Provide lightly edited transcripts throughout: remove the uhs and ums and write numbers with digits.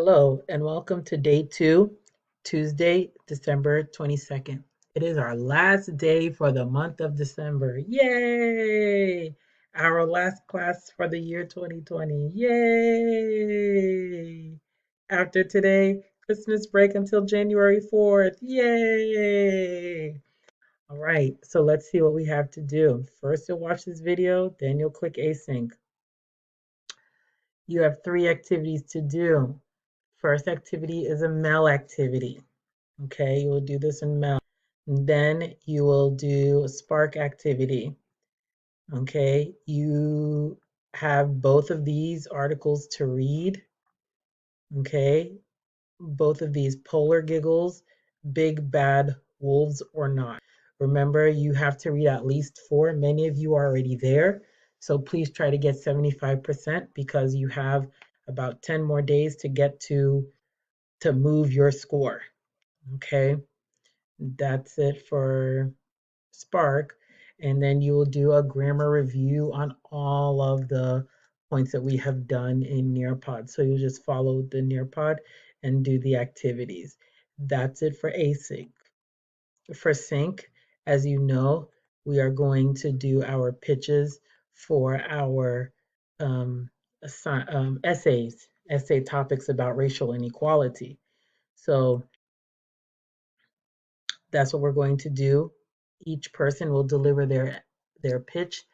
Hello, and welcome to day two, Tuesday, December 22nd. It is our last day for the month of December. Yay! Our last class for the year 2020. Yay! After today, Christmas break until January 4th. Yay! All right, so let's see what we have to do. First, you'll watch this video, then you'll click async. You have three activities to do. First activity is a Mel activity. Okay, you will do this in Mel. And then you will do a Spark activity. Okay, you have both of these articles to read. Okay, both of these Polar Giggles, Big Bad Wolves or Not. Remember, you have to read at least four. Many of you are already there. So please try to get 75% because you have about 10 more days to get to move your score. Okay, that's it for Spark. And then you will do a grammar review on all of the points that we have done in Nearpod. So you'll just follow the Nearpod and do the activities. That's it for async. For sync, as you know, we are going to do our pitches for our um, essay topics about racial inequality. So that's what we're going to do. Each person will deliver their pitch,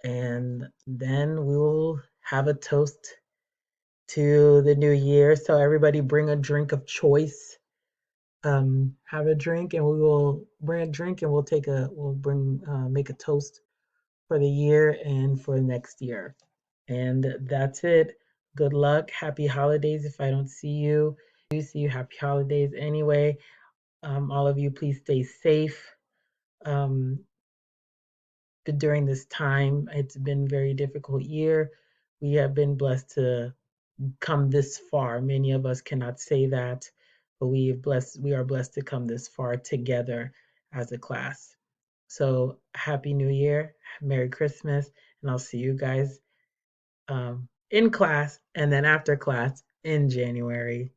and then we will have a toast to the new year. So everybody bring a drink of choice. Have a drink, and we will bring a drink, and we'll bring make a toast for the year and for next year. And that's it. Good luck. Happy holidays. If I don't see you, do see you. Happy holidays anyway. All of you, please stay safe. Um, During this time. It's been a very difficult year. We have been blessed to come this far. Many of us cannot say that, but we are blessed to come this far together as a class. So happy new year, Merry Christmas, and I'll see you guys in class and then after class in January.